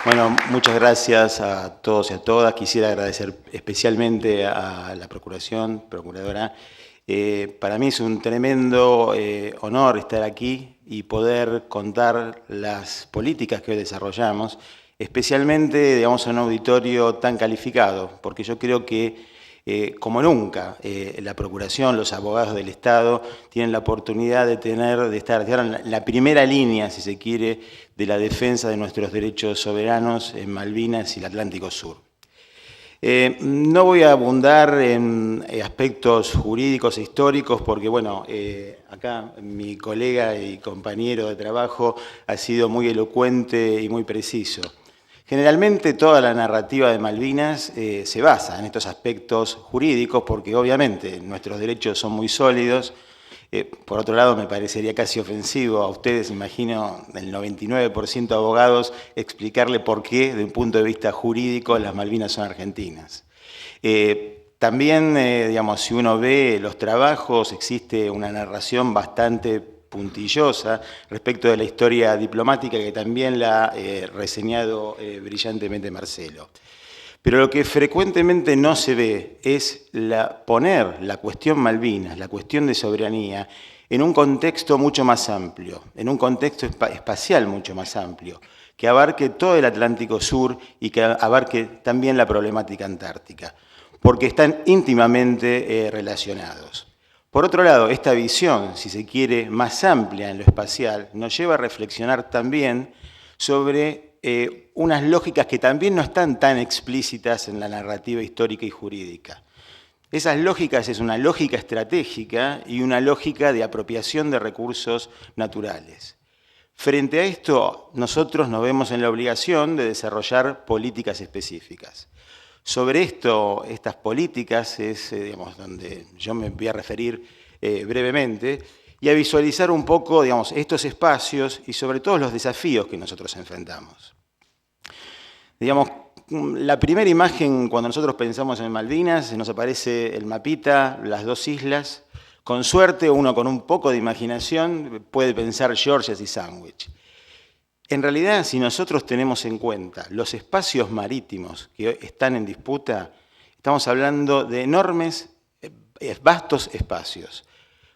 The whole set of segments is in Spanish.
Bueno, muchas gracias a todos y a todas. Quisiera agradecer especialmente a la Procuradora. Para mí es un tremendo honor estar aquí y poder contar las políticas que hoy desarrollamos, especialmente, digamos, en un auditorio tan calificado, porque yo creo que como nunca, la Procuración, los abogados del Estado tienen la oportunidad de estar en la primera línea, si se quiere, de la defensa de nuestros derechos soberanos en Malvinas y el Atlántico Sur. No voy a abundar en aspectos jurídicos e históricos porque, bueno, acá mi colega y compañero de trabajo ha sido muy elocuente y muy preciso. Generalmente toda la narrativa de Malvinas se basa en estos aspectos jurídicos porque obviamente nuestros derechos son muy sólidos. Por otro lado, me parecería casi ofensivo a ustedes, imagino, el 99% de abogados, explicarle por qué, desde un punto de vista jurídico, las Malvinas son argentinas. También, digamos, si uno ve los trabajos, existe una narración bastante puntillosa respecto de la historia diplomática que también la ha reseñado brillantemente Marcelo. Pero lo que frecuentemente no se ve es poner la cuestión Malvinas, la cuestión de soberanía, en un contexto mucho más amplio, en un contexto espacial mucho más amplio, que abarque todo el Atlántico Sur y que abarque también la problemática antártica, porque están íntimamente relacionados. Por otro lado, esta visión, si se quiere, más amplia en lo espacial, nos lleva a reflexionar también sobre unas lógicas que también no están tan explícitas en la narrativa histórica y jurídica. Esas lógicas es una lógica estratégica y una lógica de apropiación de recursos naturales. Frente a esto, nosotros nos vemos en la obligación de desarrollar políticas específicas. Sobre estas políticas es, digamos, donde yo me voy a referir brevemente y a visualizar un poco, digamos, estos espacios y sobre todo los desafíos que nosotros enfrentamos. Digamos, la primera imagen cuando nosotros pensamos en Malvinas, nos aparece el mapita, las dos islas. Con suerte, uno con un poco de imaginación puede pensar Georgias y Sandwich. En realidad, si nosotros tenemos en cuenta los espacios marítimos que están en disputa, estamos hablando de enormes, vastos espacios.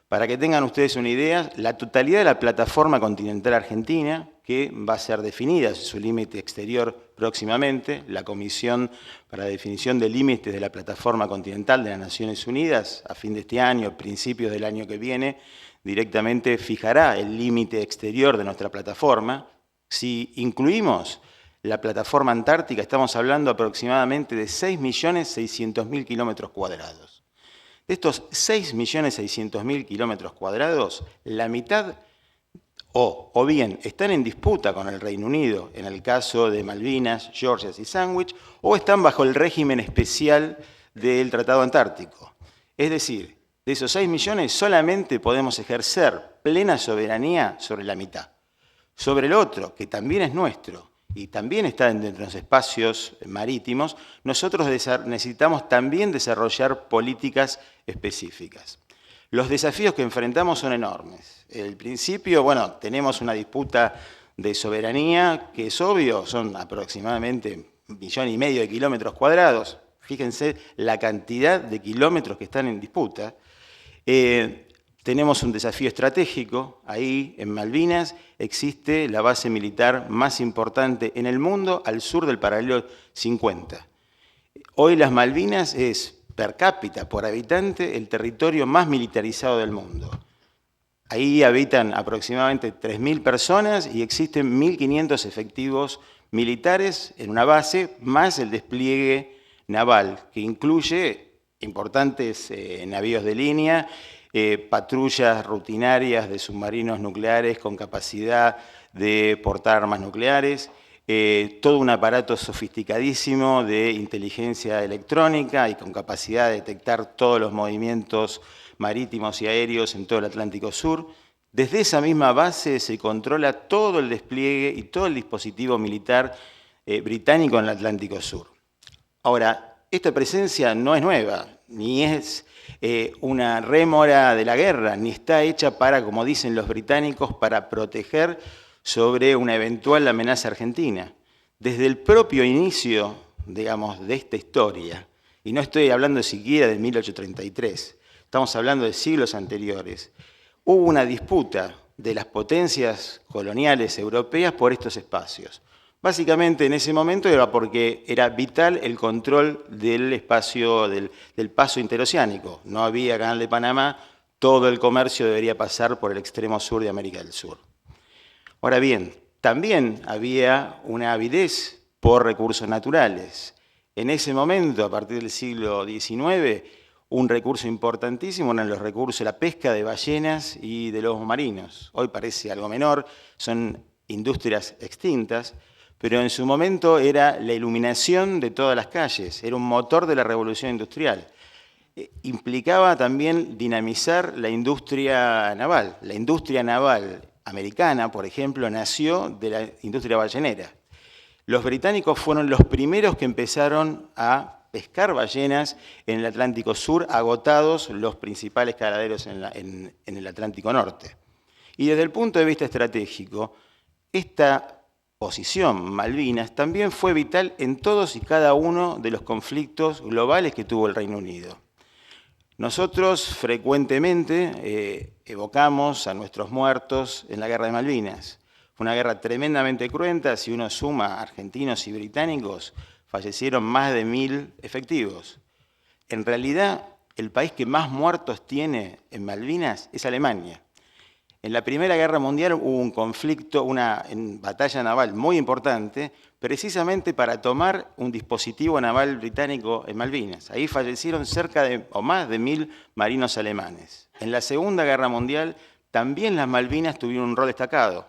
Para que tengan ustedes una idea, la totalidad de la plataforma continental argentina, que va a ser definida su límite exterior próximamente, la Comisión para la Definición de Límites de la Plataforma Continental de las Naciones Unidas, a fin de este año, principios del año que viene, directamente fijará el límite exterior de nuestra plataforma. Si incluimos la plataforma antártica, estamos hablando aproximadamente de 6.600.000 kilómetros cuadrados. De estos 6.600.000 kilómetros cuadrados, la mitad o bien están en disputa con el Reino Unido, en el caso de Malvinas, Georgias y Sandwich, o están bajo el régimen especial del Tratado Antártico. Es decir, de esos 6 millones solamente podemos ejercer plena soberanía sobre la mitad. Sobre el otro, que también es nuestro y también está dentro de los espacios marítimos, nosotros necesitamos también desarrollar políticas específicas. Los desafíos que enfrentamos son enormes. El principio, bueno, tenemos una disputa de soberanía, que es obvio, son aproximadamente 1,5 millones de kilómetros cuadrados. Fíjense la cantidad de kilómetros que están en disputa. Tenemos un desafío estratégico. Ahí, en Malvinas, existe la base militar más importante en el mundo al sur del paralelo 50. Hoy las Malvinas es, per cápita, por habitante, el territorio más militarizado del mundo. Ahí habitan aproximadamente 3.000 personas y existen 1.500 efectivos militares en una base, más el despliegue naval, que incluye importantes navíos de línea, patrullas rutinarias de submarinos nucleares con capacidad de portar armas nucleares, todo un aparato sofisticadísimo de inteligencia electrónica y con capacidad de detectar todos los movimientos marítimos y aéreos en todo el Atlántico Sur. Desde esa misma base se controla todo el despliegue y todo el dispositivo militar británico en el Atlántico Sur. Ahora, esta presencia no es nueva, ni es una rémora de la guerra, ni está hecha para, como dicen los británicos, para proteger sobre una eventual amenaza argentina. desde el propio inicio, digamos, de esta historia, y no estoy hablando siquiera de 1833, estamos hablando de siglos anteriores, hubo una disputa de las potencias coloniales europeas por estos espacios. Básicamente en ese momento era porque era vital el control del espacio del paso interoceánico. No había Canal de Panamá, todo el comercio debería pasar por el extremo sur de América del Sur. Ahora bien, también había una avidez por recursos naturales. En ese momento, a partir del siglo XIX, un recurso importantísimo eran los recursos, la pesca de ballenas y de lobos marinos. Hoy parece algo menor, son industrias extintas, pero en su momento era la iluminación de todas las calles, era un motor de la revolución industrial. Implicaba también dinamizar la industria naval. La industria naval americana, por ejemplo, nació de la industria ballenera. Los británicos fueron los primeros que empezaron a pescar ballenas en el Atlántico Sur, agotados los principales caladeros en el Atlántico Norte. Y desde el punto de vista estratégico, esta posición, Malvinas, también fue vital en todos y cada uno de los conflictos globales que tuvo el Reino Unido. Nosotros frecuentemente evocamos a nuestros muertos en la Guerra de Malvinas. Fue una guerra tremendamente cruenta, si uno suma argentinos y británicos, fallecieron más de 1000 efectivos. En realidad, el país que más muertos tiene en Malvinas es Alemania. En la Primera Guerra Mundial hubo un conflicto, una batalla naval muy importante, precisamente para tomar un dispositivo naval británico en Malvinas. Ahí fallecieron cerca de, o más de 1000 marinos alemanes. En la Segunda Guerra Mundial también las Malvinas tuvieron un rol destacado.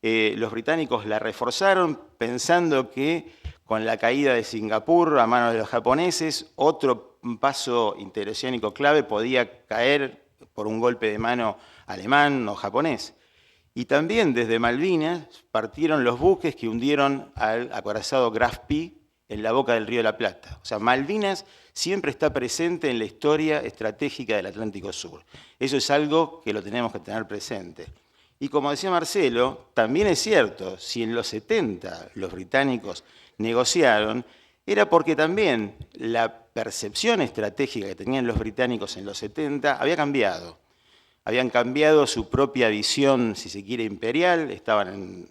Los británicos la reforzaron pensando que con la caída de Singapur a manos de los japoneses, otro paso interoceánico clave podía caer por un golpe de mano alemán o japonés. Y también desde Malvinas partieron los buques que hundieron al acorazado Graf Spee en la boca del Río de la Plata. O sea, Malvinas siempre está presente en la historia estratégica del Atlántico Sur. Eso es algo que lo tenemos que tener presente. Y como decía Marcelo, también es cierto, si en los 70 los británicos negociaron, era porque también la percepción estratégica que tenían los británicos en los 70 había cambiado. Habían cambiado su propia visión, si se quiere, imperial, estaban,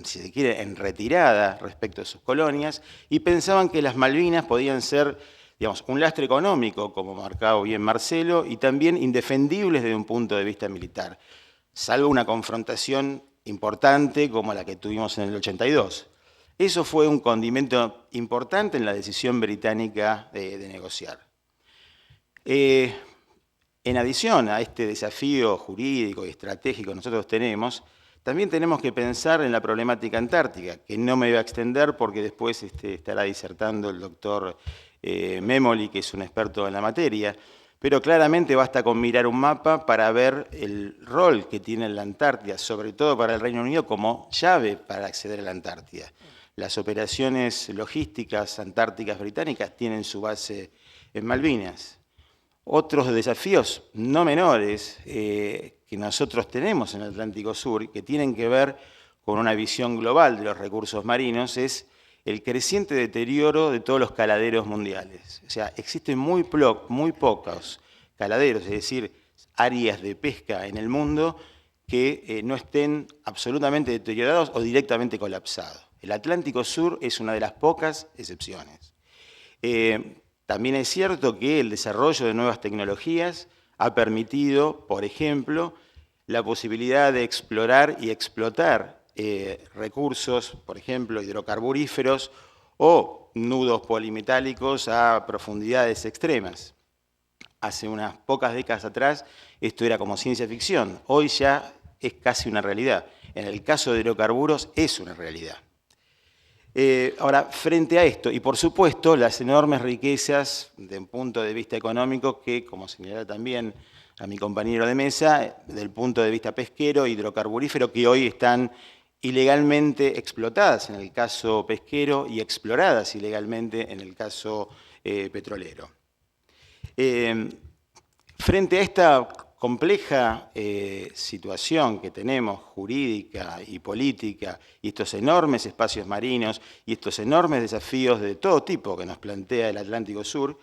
si se quiere, en retirada respecto a sus colonias, y pensaban que las Malvinas podían ser, digamos, un lastre económico, como marcaba bien Marcelo, y también indefendibles desde un punto de vista militar, salvo una confrontación importante como la que tuvimos en el 82. Eso fue un condimento importante en la decisión británica de negociar. En adición a este desafío jurídico y estratégico que nosotros tenemos, también tenemos que pensar en la problemática antártica, que no me voy a extender porque después estará disertando el doctor Memoli, que es un experto en la materia, pero claramente basta con mirar un mapa para ver el rol que tiene la Antártida, sobre todo para el Reino Unido, como llave para acceder a la Antártida. Las operaciones logísticas antárticas británicas tienen su base en Malvinas. Otros desafíos no menores que nosotros tenemos en el Atlántico Sur, que tienen que ver con una visión global de los recursos marinos, es el creciente deterioro de todos los caladeros mundiales. O sea, existen muy pocos caladeros, es decir, áreas de pesca en el mundo que no estén absolutamente deteriorados o directamente colapsados. El Atlántico Sur es una de las pocas excepciones. También es cierto que el desarrollo de nuevas tecnologías ha permitido, por ejemplo, la posibilidad de explorar y explotar recursos, por ejemplo, hidrocarburíferos o nudos polimetálicos a profundidades extremas. Hace unas pocas décadas atrás esto era como ciencia ficción, hoy ya es casi una realidad. En el caso de hidrocarburos es una realidad. Ahora, frente a esto, y por supuesto, las enormes riquezas de un punto de vista económico que, como señala también a mi compañero de mesa, del punto de vista pesquero, hidrocarburífero, que hoy están ilegalmente explotadas en el caso pesquero y exploradas ilegalmente en el caso petrolero. Frente a esta compleja situación que tenemos jurídica y política, y estos enormes espacios marinos, y estos enormes desafíos de todo tipo que nos plantea el Atlántico Sur,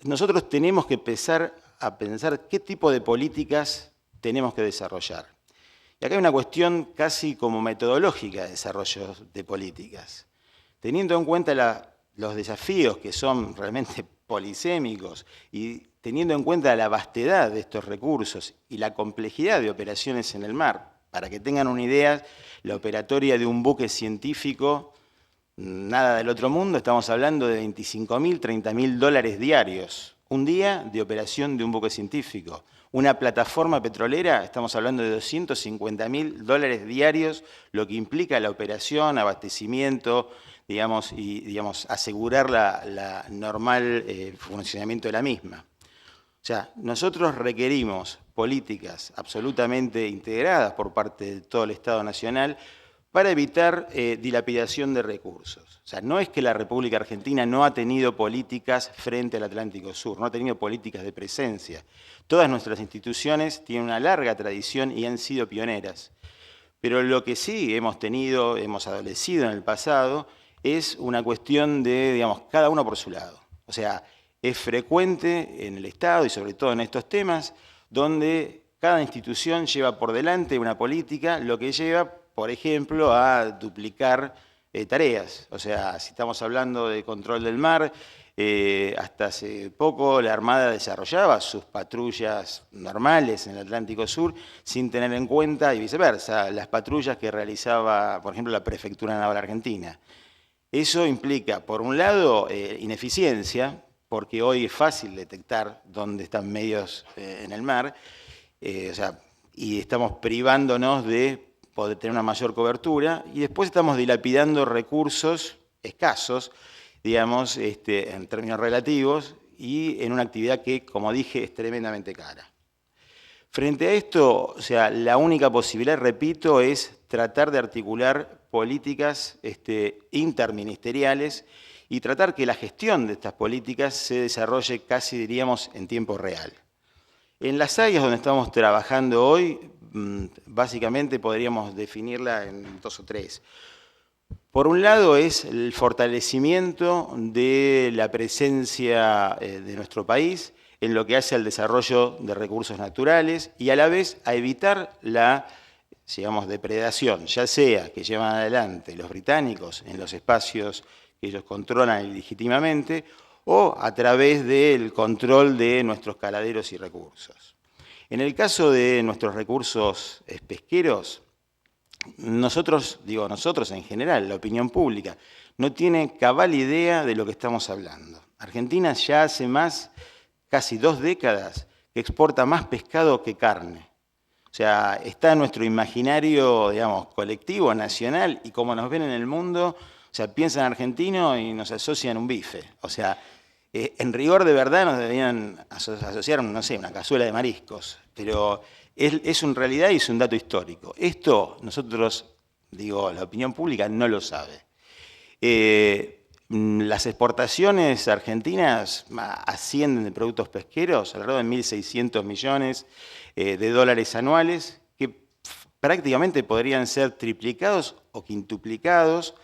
nosotros tenemos que empezar a pensar qué tipo de políticas tenemos que desarrollar. Y acá hay una cuestión casi como metodológica de desarrollo de políticas. Teniendo en cuenta los desafíos que son realmente polisémicos y teniendo en cuenta la vastedad de estos recursos y la complejidad de operaciones en el mar, para que tengan una idea, la operatoria de un buque científico, nada del otro mundo, estamos hablando de 25.000, 30.000 dólares diarios. Un día de operación de un buque científico. Una plataforma petrolera, estamos hablando de 250.000 dólares diarios, lo que implica la operación, abastecimiento, digamos, y asegurar la normal funcionamiento de la misma. O sea, nosotros requerimos políticas absolutamente integradas por parte de todo el Estado Nacional para evitar dilapidación de recursos. O sea, no es que la República Argentina no ha tenido políticas frente al Atlántico Sur, no ha tenido políticas de presencia. Todas nuestras instituciones tienen una larga tradición y han sido pioneras. Pero lo que sí hemos adolecido en el pasado, es una cuestión de, digamos, cada uno por su lado. O sea, es frecuente en el Estado y sobre todo en estos temas, donde cada institución lleva por delante una política, lo que lleva, por ejemplo, a duplicar tareas. O sea, si estamos hablando de control del mar, hasta hace poco la Armada desarrollaba sus patrullas normales en el Atlántico Sur sin tener en cuenta, y viceversa, las patrullas que realizaba, por ejemplo, la Prefectura Naval Argentina. Eso implica, por un lado, ineficiencia, porque hoy es fácil detectar dónde están medios en el mar, o sea, y estamos privándonos de poder tener una mayor cobertura, y después estamos dilapidando recursos escasos, digamos, en términos relativos, y en una actividad que, como dije, es tremendamente cara. Frente a esto, o sea, la única posibilidad, repito, es tratar de articular políticas interministeriales y tratar que la gestión de estas políticas se desarrolle casi, diríamos, en tiempo real. En las áreas donde estamos trabajando hoy, básicamente podríamos definirla en 2 o 3. Por un lado es el fortalecimiento de la presencia de nuestro país en lo que hace al desarrollo de recursos naturales y a la vez a evitar la, digamos, depredación, ya sea que llevan adelante los británicos en los espacios que ellos controlan ilegítimamente o a través del control de nuestros caladeros y recursos. En el caso de nuestros recursos pesqueros, nosotros en general, la opinión pública, no tiene cabal idea de lo que estamos hablando. Argentina ya hace casi 2 décadas, que exporta más pescado que carne. O sea, está en nuestro imaginario, digamos, colectivo, nacional, y como nos ven en el mundo, o sea, piensan argentino y nos asocian un bife. O sea, en rigor de verdad nos deberían asociar, no sé, una cazuela de mariscos, pero es una realidad y es un dato histórico. Esto nosotros, la opinión pública no lo sabe. Las exportaciones argentinas ascienden de productos pesqueros alrededor de 1.600 millones de dólares anuales, que prácticamente podrían ser triplicados o quintuplicados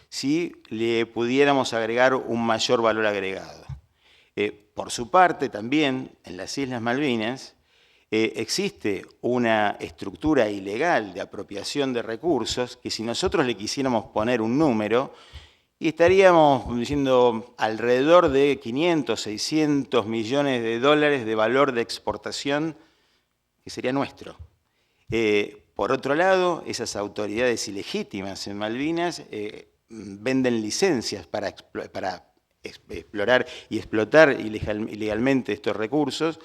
si le pudiéramos agregar un mayor valor agregado. Por su parte, también en las Islas Malvinas existe una estructura ilegal de apropiación de recursos que si nosotros le quisiéramos poner un número, y estaríamos diciendo alrededor de 500, 600 millones de dólares de valor de exportación que sería nuestro. Por otro lado, esas autoridades ilegítimas en Malvinas venden licencias para explorar y explotar ilegalmente estos recursos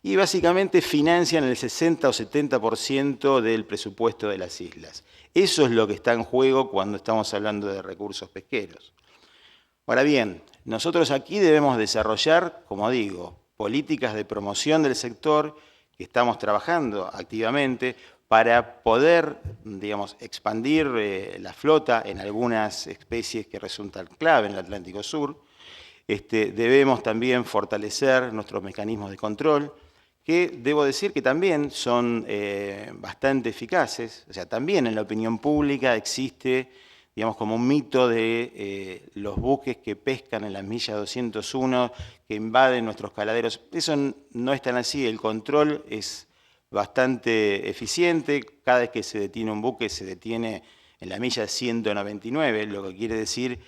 y básicamente financian el 60 o 70% del presupuesto de las islas. Eso es lo que está en juego cuando estamos hablando de recursos pesqueros. Ahora bien, nosotros aquí debemos desarrollar, como digo, políticas de promoción del sector que estamos trabajando activamente para poder, digamos, expandir la flota en algunas especies que resultan clave en el Atlántico Sur. Debemos también fortalecer nuestros mecanismos de control, que debo decir que también son bastante eficaces. O sea, también en la opinión pública existe, digamos, como un mito de los buques que pescan en la milla 201, que invaden nuestros caladeros. Eso no es tan así, el control es bastante eficiente. Cada vez que se detiene un buque, se detiene en la milla 199, lo que quiere decir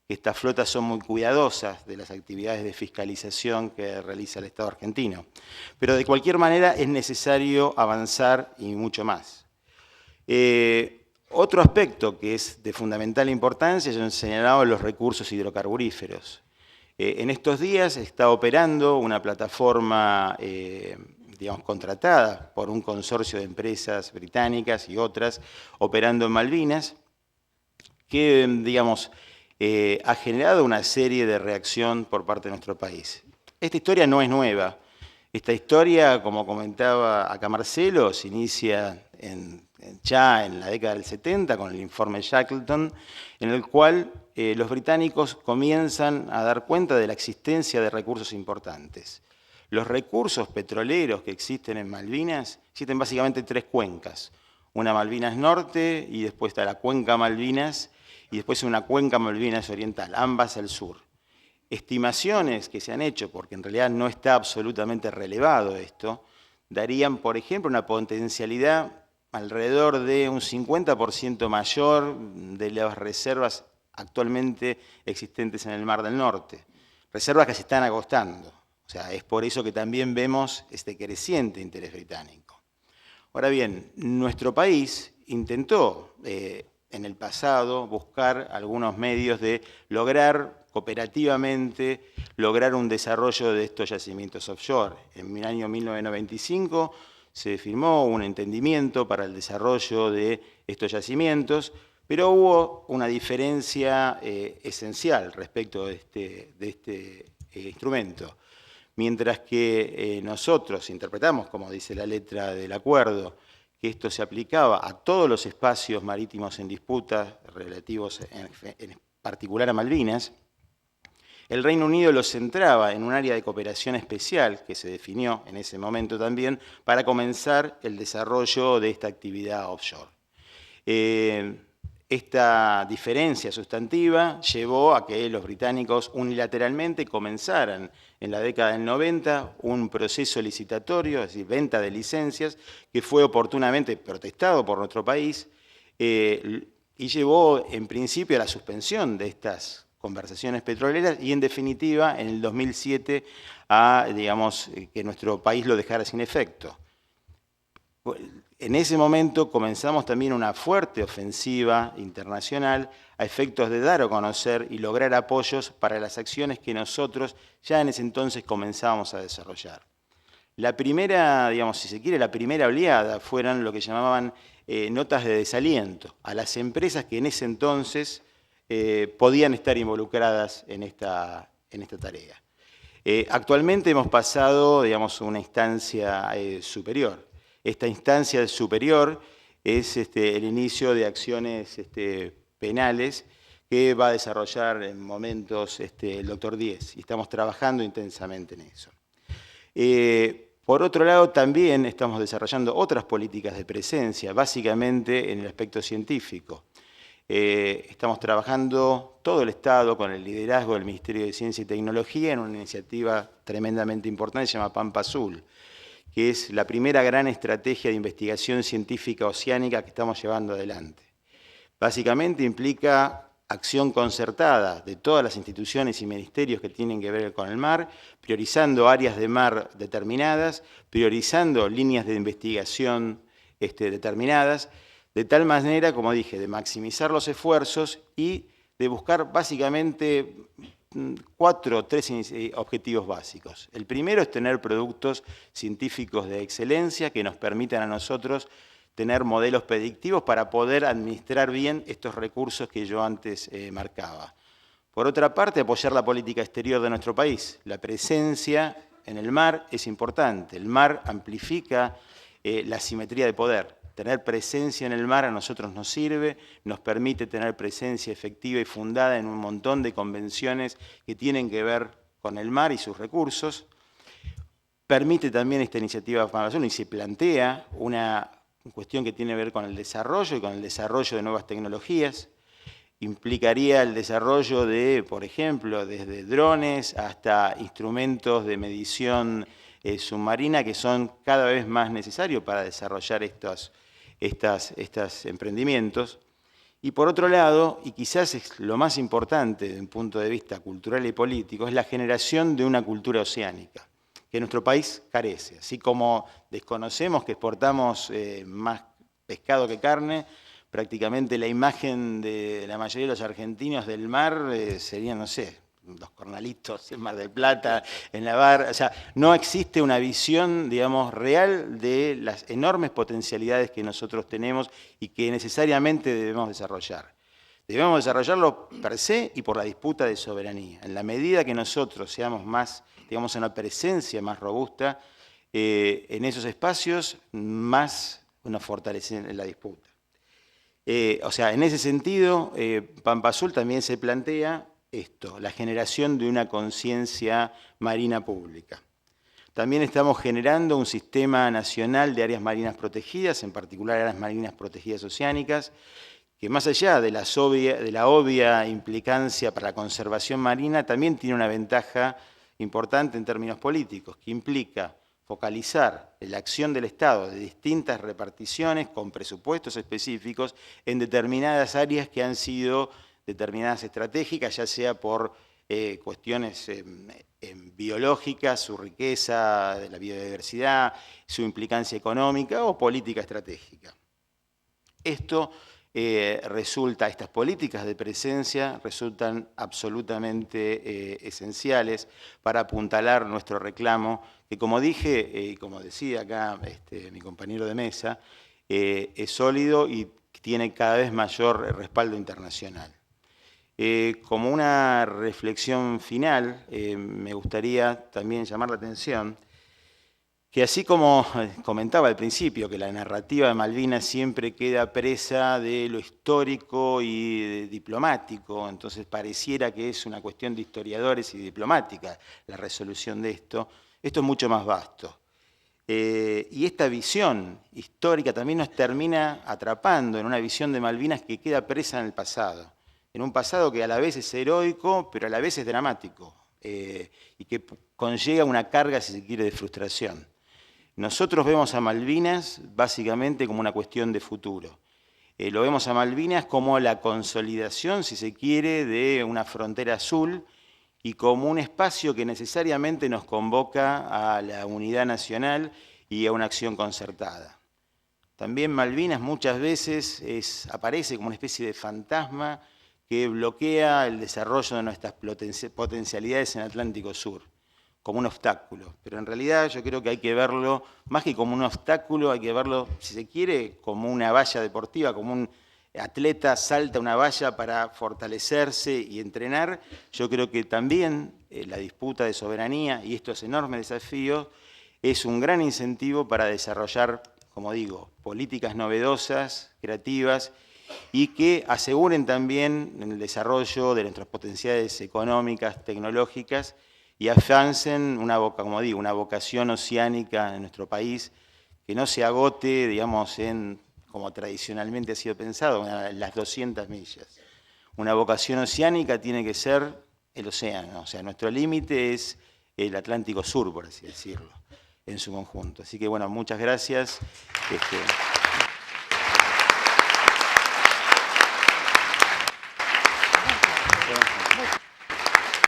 que estas flotas son muy cuidadosas de las actividades de fiscalización que realiza el Estado argentino. Pero de cualquier manera es necesario avanzar y mucho más. Otro aspecto que es de fundamental importancia, yo he señalado los recursos hidrocarburíferos. En estos días está operando una plataforma, digamos, contratada por un consorcio de empresas británicas y otras, operando en Malvinas, que, digamos, ha generado una serie de reacción por parte de nuestro país. Esta historia no es nueva. Esta historia, como comentaba acá Marcelo, se inicia ya en la década del 70 con el informe Shackleton, en el cual los británicos comienzan a dar cuenta de la existencia de recursos importantes. Los recursos petroleros que existen en Malvinas, existen básicamente tres cuencas. Una Malvinas Norte y después está la cuenca Malvinas y después una cuenca Malvinas Oriental, ambas al sur. Estimaciones que se han hecho, porque en realidad no está absolutamente relevado esto, darían, por ejemplo, una potencialidad alrededor de un 50% mayor de las reservas actualmente existentes en el Mar del Norte. Reservas que se están agotando. O sea, es por eso que también vemos este creciente interés británico. Ahora bien, nuestro país intentó en el pasado buscar algunos medios de lograr cooperativamente lograr un desarrollo de estos yacimientos offshore. En el año 1995 se firmó un entendimiento para el desarrollo de estos yacimientos, pero hubo una diferencia esencial respecto de este instrumento. Mientras que nosotros interpretamos, como dice la letra del acuerdo, que esto se aplicaba a todos los espacios marítimos en disputa relativos en particular a Malvinas, el Reino Unido lo centraba en un área de cooperación especial que se definió en ese momento también para comenzar el desarrollo de esta actividad offshore. Esta diferencia sustantiva llevó a que los británicos unilateralmente comenzaran en la década del 90 un proceso licitatorio, es decir, venta de licencias, que fue oportunamente protestado por nuestro país y llevó en principio a la suspensión de estas conversaciones petroleras y en definitiva en el 2007 a, digamos, que nuestro país lo dejara sin efecto. En ese momento comenzamos también una fuerte ofensiva internacional a efectos de dar a conocer y lograr apoyos para las acciones que nosotros ya en ese entonces comenzábamos a desarrollar. La primera, digamos, si se quiere, la primera oleada fueron lo que llamaban notas de desaliento a las empresas que en ese entonces podían estar involucradas en esta tarea. Actualmente hemos pasado, digamos, a una instancia superior. Esta instancia superior es el inicio de acciones penales que va a desarrollar en momentos el doctor Díez, y estamos trabajando intensamente en eso. Por otro lado, también estamos desarrollando otras políticas de presencia, básicamente en el aspecto científico. Estamos trabajando todo el Estado con el liderazgo del Ministerio de Ciencia y Tecnología en una iniciativa tremendamente importante que se llama Pampa Azul, que es la primera gran estrategia de investigación científica oceánica que estamos llevando adelante. Básicamente implica acción concertada de todas las instituciones y ministerios que tienen que ver con el mar, priorizando áreas de mar determinadas, priorizando líneas de investigación determinadas, de tal manera, como dije, de maximizar los esfuerzos y de buscar básicamente tres objetivos básicos. El primero es tener productos científicos de excelencia que nos permitan a nosotros tener modelos predictivos para poder administrar bien estos recursos que yo antes marcaba. Por otra parte, apoyar la política exterior de nuestro país. La presencia en el mar es importante. El mar amplifica la asimetría de poder. Tener presencia en el mar a nosotros nos sirve, nos permite tener presencia efectiva y fundada en un montón de convenciones que tienen que ver con el mar y sus recursos. permite también esta iniciativa Pan Azul y se plantea una cuestión que tiene que ver con el desarrollo y con el desarrollo de nuevas tecnologías. Implicaría el desarrollo de, por ejemplo, desde drones hasta instrumentos de medición submarina que son cada vez más necesarios para desarrollar estos emprendimientos. Y por otro lado, y quizás es lo más importante desde un punto de vista cultural y político, es la generación de una cultura oceánica, que nuestro país carece. Así como desconocemos que exportamos más pescado que carne, prácticamente la imagen de la mayoría de los argentinos del mar serían, no sé, los cornalitos, el Mar del Plata, en la barra. O sea, no existe una visión, digamos, real de las enormes potencialidades que nosotros tenemos y que necesariamente debemos desarrollar. Debemos desarrollarlo per se y por la disputa de soberanía. En la medida que nosotros seamos más, digamos, una presencia más robusta en esos espacios, más nos fortalece la disputa. O sea, en ese sentido, Pampa Azul también se plantea esto, la generación de una conciencia marina pública. También estamos generando un sistema nacional de áreas marinas protegidas, en particular áreas marinas protegidas oceánicas, que más allá de la obvia implicancia para la conservación marina, también tiene una ventaja importante en términos políticos, que implica focalizar la acción del Estado de distintas reparticiones con presupuestos específicos en determinadas áreas que han sido determinadas estratégicas, ya sea por cuestiones biológicas, su riqueza, de la biodiversidad, su implicancia económica o política estratégica. Estas políticas de presencia resultan absolutamente esenciales para apuntalar nuestro reclamo, que como dije y como decía acá mi compañero de mesa, es sólido y tiene cada vez mayor respaldo internacional. Como una reflexión final, me gustaría también llamar la atención que así como comentaba al principio, que la narrativa de Malvinas siempre queda presa de lo histórico y diplomático, entonces pareciera que es una cuestión de historiadores y diplomática la resolución de esto es mucho más vasto. Y esta visión histórica también nos termina atrapando en una visión de Malvinas que queda presa en el pasado, en un pasado que a la vez es heroico, pero a la vez es dramático, y que conlleva una carga, si se quiere, de frustración. Nosotros vemos a Malvinas básicamente como una cuestión de futuro. Lo vemos a Malvinas como la consolidación, si se quiere, de una frontera azul y como un espacio que necesariamente nos convoca a la unidad nacional y a una acción concertada. También Malvinas muchas veces aparece como una especie de fantasma que bloquea el desarrollo de nuestras potencialidades en el Atlántico Sur, como un obstáculo. Pero en realidad yo creo que hay que verlo, más que como un obstáculo, hay que verlo, si se quiere, como una valla deportiva, como un atleta salta una valla para fortalecerse y entrenar. Yo creo que también la disputa de soberanía y estos enormes desafíos es un gran incentivo para desarrollar, como digo, políticas novedosas, creativas, y que aseguren también el desarrollo de nuestras potencialidades económicas, tecnológicas, y afiancen como digo, una vocación oceánica en nuestro país que no se agote, digamos, como tradicionalmente ha sido pensado, en las 200 millas. Una vocación oceánica tiene que ser el océano, o sea, nuestro límite es el Atlántico Sur, por así decirlo, en su conjunto. Así que, bueno, muchas gracias. Bueno.